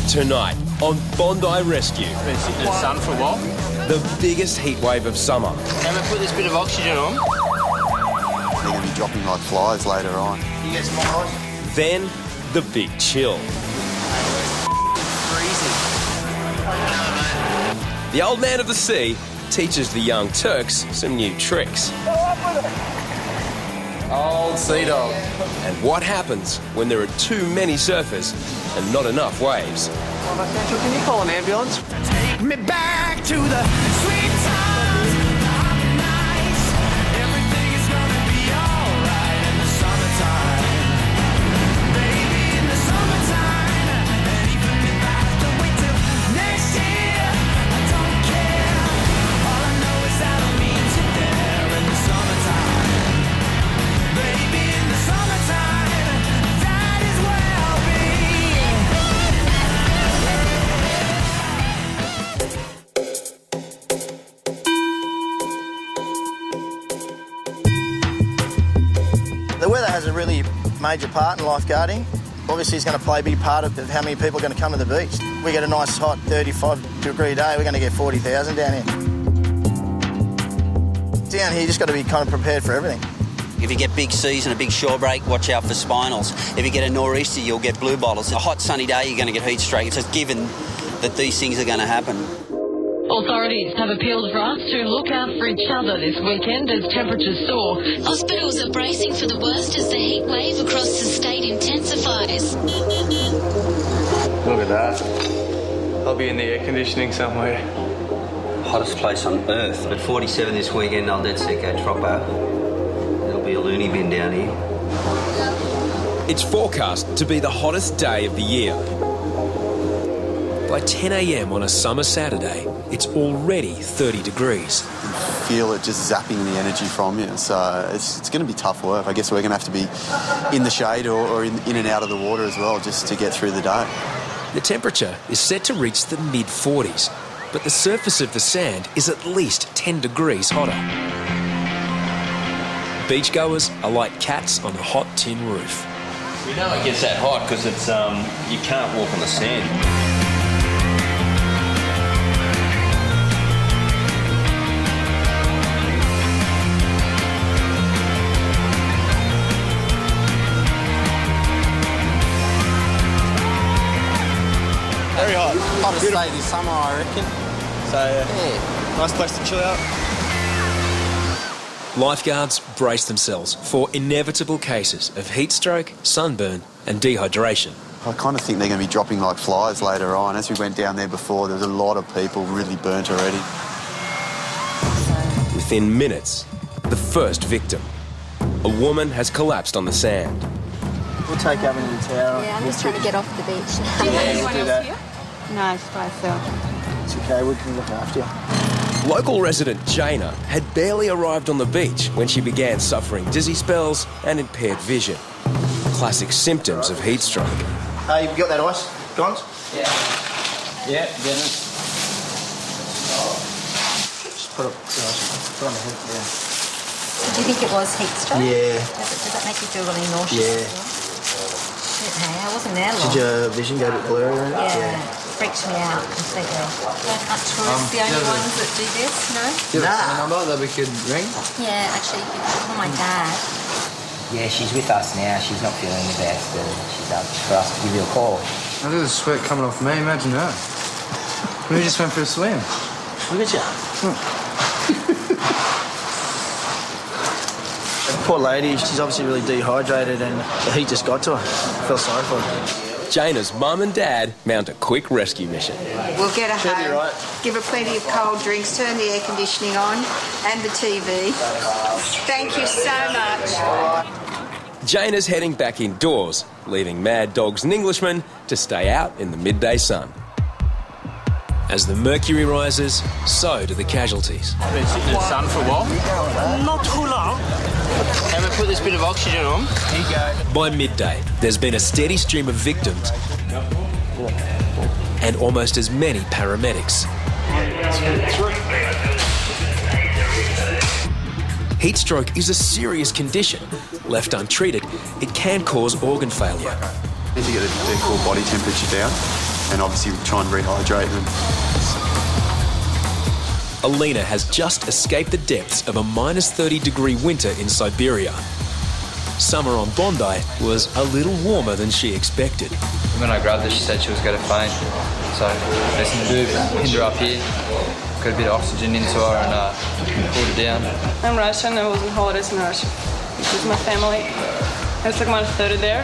Tonight on Bondi Rescue. Been sitting in the sun for a while. The biggest heat wave of summer. Can we put this bit of oxygen on? They're going to be dropping like flies later on. You get some more ice? Then the big chill. Freezing. The old man of the sea teaches the young Turks some new tricks. Old sea dog. And what happens when there are too many surfers and not enough waves? Can you call an ambulance? Take me back to the sweet times, the happy nights. Everything is gonna be alright in the summertime. Baby, in the summertime. And even if I have to wait till next year, I don't care. All I know is that I'll meet you there in the summertime. Baby, in the summertime, that is where I'll be. The weather has a really major part in lifeguarding. Obviously, it's going to play a big part of how many people are going to come to the beach. We get a nice hot 35-degree day, we're going to get 40,000 down here. Down here, you just got to be kind of prepared for everything. If you get big seas and a big shore break, watch out for spinals. If you get a nor'easter, you'll get blue bottles. A hot sunny day, you're going to get heat stroke. It's just given that these things are going to happen. Authorities have appealed for us to look out for each other this weekend as temperatures soar. Hospitals are bracing for the worst as the heat wave across the state intensifies. Look at that. I'll be in the air conditioning somewhere. Hottest place on earth. At 47 this weekend, I'll dead set go Troppo. There'll be a loony bin down here. It's forecast to be the hottest day of the year. By 10 a.m. on a summer Saturday, it's already 30 degrees. You feel it just zapping the energy from you. So it's going to be tough work. I guess we're going to have to be in the shade or in and out of the water as well just to get through the day. The temperature is set to reach the mid-40s, but the surface of the sand is at least 10 degrees hotter. Beachgoers are like cats on a hot tin roof. We know it gets that hot because it's you can't walk on the sand. Very hot. Hottest day this summer, I reckon. So, yeah, nice place to chill out. Lifeguards brace themselves for inevitable cases of heat stroke, sunburn and dehydration. I kind of think they're going to be dropping like flies later on. As we went down there before, there was a lot of people really burnt already. Within minutes, the first victim. A woman has collapsed on the sand. We'll take Evan in the tower. Yeah, I'm just trying to get off the beach. We'll do that. No, it's by myself. It's okay, we can look after you. Local resident Jana had barely arrived on the beach when she began suffering dizzy spells and impaired vision. Classic symptoms of heat stroke. Hey, you got that ice, Gons? Yeah. Yeah, getting it. Just put it on the head, yeah. Do you think it was heat stroke? Yeah. Does that make you feel really nauseous? Yeah. Hey, I wasn't there long. Did your vision go a bit blurry? Yeah. Freaks me out completely. Aren't tourists the only ones that do this, no? Give us a number that we could ring? Yeah, actually, you could call my dad. Yeah, she's with us now. She's not feeling the best. She's up for us to give you a call. Look at the sweat coming off me, imagine that. We just went for a swim. Look at you. Poor lady, she's obviously really dehydrated and the heat just got to her. I feel sorry for her. Jana's mum and dad mount a quick rescue mission. We'll get her home, right. give her plenty of cold drinks, turn the air conditioning on and the TV. Thank you so much. Jana's heading back indoors, leaving Mad Dogs and Englishmen to stay out in the midday sun. As the mercury rises, so do the casualties. I've been sitting in the sun for a while. Not too long. Can we put this bit of oxygen on? Here you go. By midday, there's been a steady stream of victims and almost as many paramedics. Heat stroke is a serious condition. Left untreated, it can cause organ failure. Need to get their core body temperature down. and obviously try and rehydrate them. Alina has just escaped the depths of a -30-degree winter in Siberia. Summer on Bondi was a little warmer than she expected. When I grabbed her, she said she was going to faint. So there's some boob, pinned her up here, got a bit of oxygen into her and pulled her down. I'm Russian. I was on holidays in Russia with my family. It's like minus 30 there.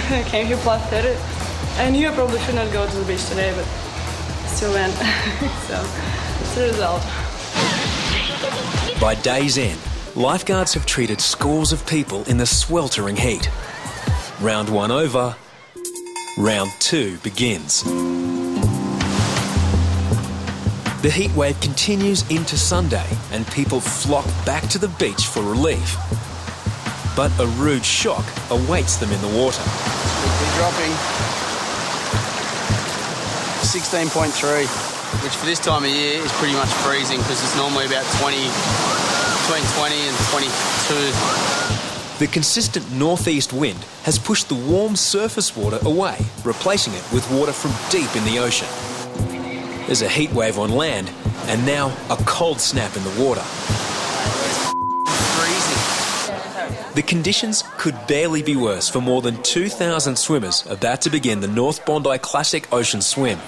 I came here plus 30. I knew I probably should not go to the beach today, but still went. So it's the result. By day's end, lifeguards have treated scores of people in the sweltering heat. Round 1 over, round 2 begins. The heatwave continues into Sunday and people flock back to the beach for relief. But a rude shock awaits them in the water. We're dropping 16.3, which for this time of year is pretty much freezing because it's normally about between 20 and 22. The consistent northeast wind has pushed the warm surface water away, replacing it with water from deep in the ocean. There's a heat wave on land and now a cold snap in the water. The conditions could barely be worse for more than 2,000 swimmers about to begin the North Bondi Classic Ocean Swim.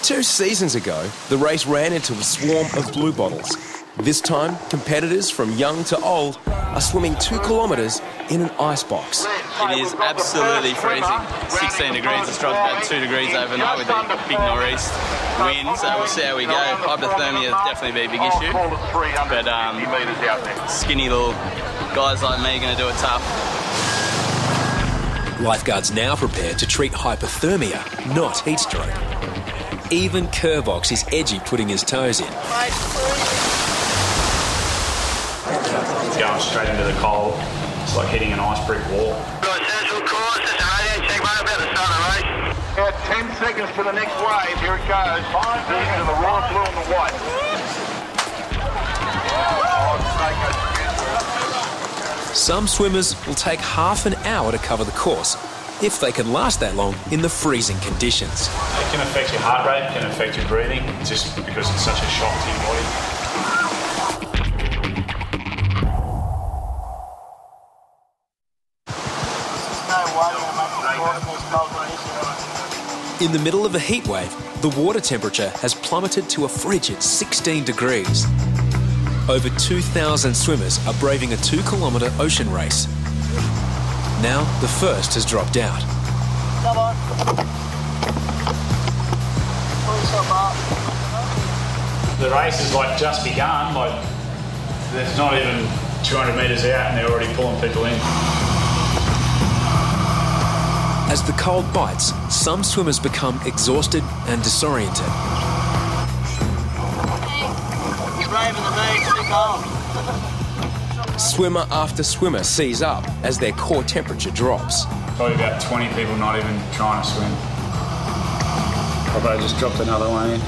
2 seasons ago, the race ran into a swarm of blue bottles. This time, competitors from young to old are swimming 2 kilometres in an icebox. It is absolutely freezing. 16 degrees. It's dropped about 2 degrees overnight with a big nor'east wind, so we'll see how we go. Hypothermia will definitely be a big issue, but skinny little guys like me are going to do it tough. Lifeguards now prepare to treat hypothermia, not heat stroke. Even Kerbox is edgy putting his toes in. It's going straight into the cold. It's like hitting an ice brick wall. About 10 seconds for the next wave. Here it goes. These are the red, blue and the white. Some swimmers will take half an hour to cover the course, if they can last that long in the freezing conditions. It can affect your heart rate, it can affect your breathing, just because it's such a shock to your body. In the middle of a heat wave, the water temperature has plummeted to a frigid 16 degrees. Over 2,000 swimmers are braving a 2-kilometre ocean race. Now, the first has dropped out. Come on. The race is like just begun, like there's not even 200 metres out and they're already pulling people in. As the cold bites, some swimmers become exhausted and disoriented. Swimmer after swimmer sees up as their core temperature drops. Probably about 20 people not even trying to swim. Probably just dropped another one in.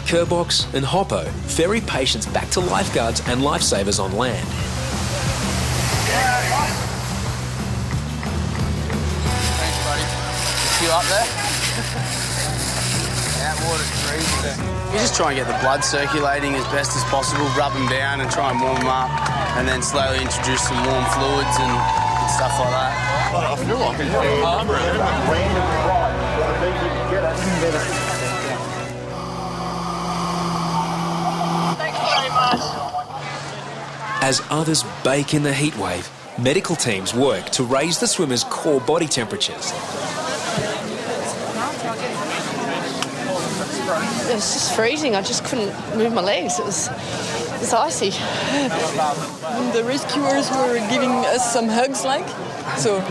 Kerbox and Hoppo ferry patients back to lifeguards and lifesavers on land. Thanks, buddy. You up there? That water's freezing. You just try and get the blood circulating as best as possible, rub them down and try and warm them up, and then slowly introduce some warm fluids and stuff like that. I feel like it. Thanks very much. As others bake in the heat wave, medical teams work to raise the swimmers' core body temperatures. It was just freezing. I just couldn't move my legs. It was icy. And the rescuers were giving us some hugs, so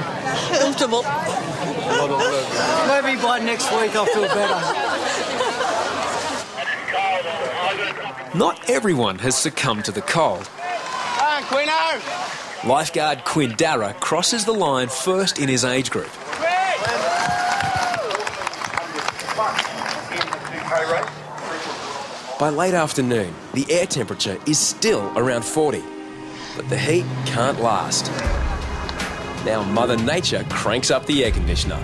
comfortable. Maybe by next week I'll feel better. Not everyone has succumbed to the cold. Come on, Quino! Lifeguard Quinn Darragh crosses the line first in his age group. By late afternoon, the air temperature is still around 40, but the heat can't last. Now Mother Nature cranks up the air conditioner.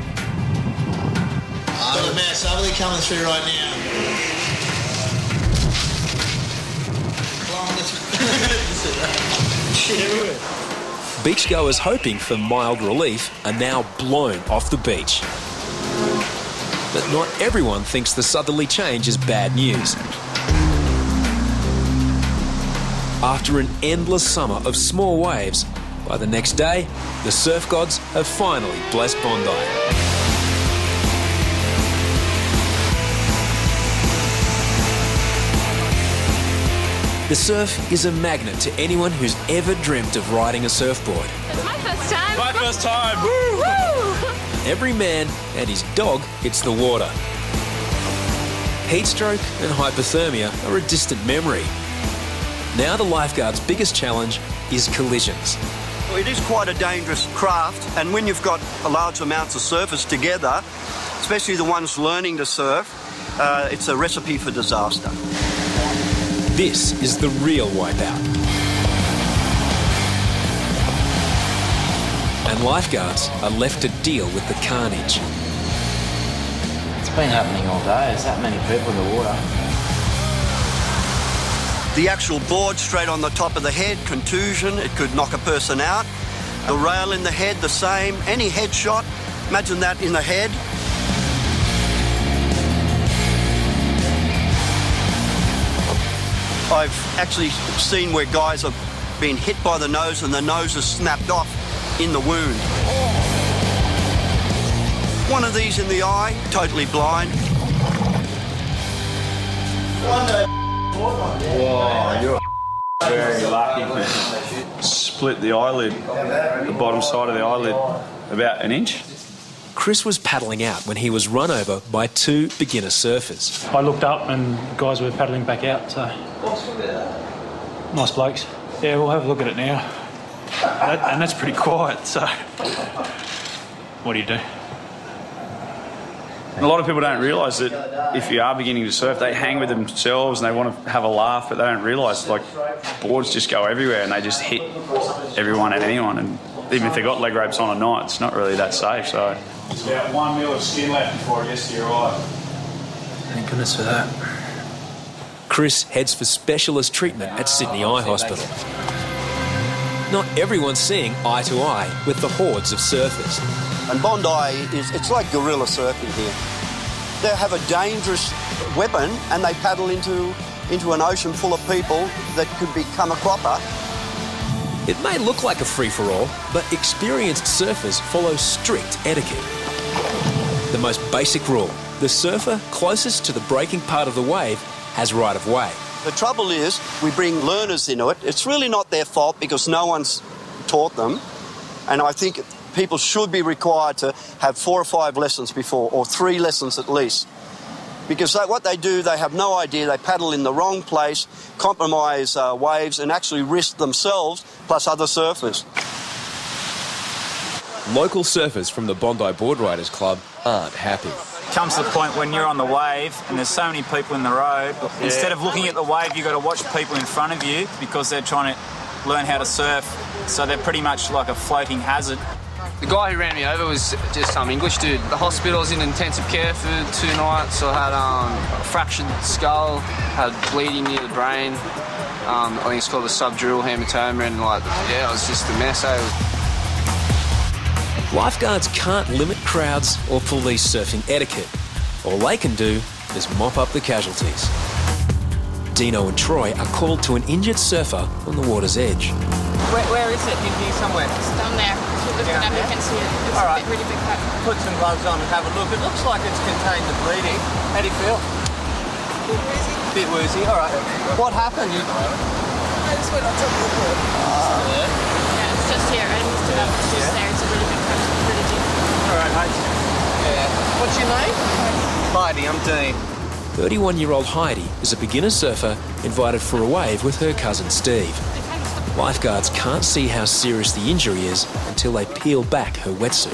a mass southerly coming through right now. Shit everywhere. Beachgoers hoping for mild relief are now blown off the beach. But not everyone thinks the southerly change is bad news. After an endless summer of small waves, by the next day, the surf gods have finally blessed Bondi. The surf is a magnet to anyone who's ever dreamt of riding a surfboard. It's my first time. My first time. Woo! Woo! Every man and his dog hits the water. Heatstroke and hypothermia are a distant memory. Now the lifeguard's biggest challenge is collisions. Well, it is quite a dangerous craft, and when you've got a large amounts of surfers together, especially the ones learning to surf, it's a recipe for disaster. This is the real wipeout. And lifeguards are left to deal with the carnage. It's been happening all day. There's that many people in the water. The actual board straight on the top of the head, contusion, it could knock a person out. The rail in the head, the same. Any head shot, imagine that in the head. I've actually seen where guys have been hit by the nose and the nose has snapped off in the wound. One of these in the eye, totally blind. Whoa, you're very lucky, man. Split the eyelid, the bottom side of the eyelid, about an inch. Chris was paddling out when he was run over by two beginner surfers. I looked up and the guys were paddling back out, so... Nice blokes. Yeah, we'll have a look at it now. And that's pretty quiet, so... What do you do? A lot of people don't realise that if you are beginning to surf, they hang with themselves and they want to have a laugh, but they don't realise, like, boards just go everywhere and they just hit everyone and anyone. And even if they've got leg ropes on or not, it's not really that safe, so... There's about 1 mil of skin left before it gets to your eye. Thank goodness for that. Chris heads for specialist treatment at Sydney Eye Hospital. Not everyone's seeing eye to eye with the hordes of surfers. And Bondi it's like guerrilla surfing here. They have a dangerous weapon and they paddle into an ocean full of people that could become a cropper. It may look like a free-for-all, but experienced surfers follow strict etiquette. The most basic rule, the surfer closest to the breaking part of the wave has right of way. The trouble is, we bring learners into it. It's really not their fault because no one's taught them. And I think people should be required to have 4 or 5 lessons before, or 3 lessons at least. Because what they do, they have no idea. They paddle in the wrong place, compromise waves, and actually risk themselves plus other surfers. Local surfers from the Bondi Board Riders Club aren't happy. Comes to the point when you're on the wave and there's so many people in the road, instead of looking at the wave, you've got to watch people in front of you because they're trying to learn how to surf, so they're pretty much like a floating hazard. The guy who ran me over was just some English dude. The hospital was in intensive care for 2 nights. So I had a fractured skull, had bleeding near the brain. I think it's called a subdural hematoma, and it was just a mess. Lifeguards can't limit crowds or police surfing etiquette. All they can do is mop up the casualties. Dino and Troy are called to an injured surfer on the water's edge. Where is it? In here somewhere? It's down there. If you're looking up, you can see it. It's all right. a really big cut. Put some gloves on and have a look. It looks like it's contained the bleeding. How do you feel? A bit woozy. Bit woozy. All right. What happened? I just went on top of the board. Yeah, it's just here. I stood up. It's just there. It's a really big cut. Really deep. All right, mate. Yeah. What's your name? Heidi. I'm Dean. 31-year-old Heidi is a beginner surfer invited for a wave with her cousin Steve. Lifeguards can't see how serious the injury is until they peel back her wetsuit.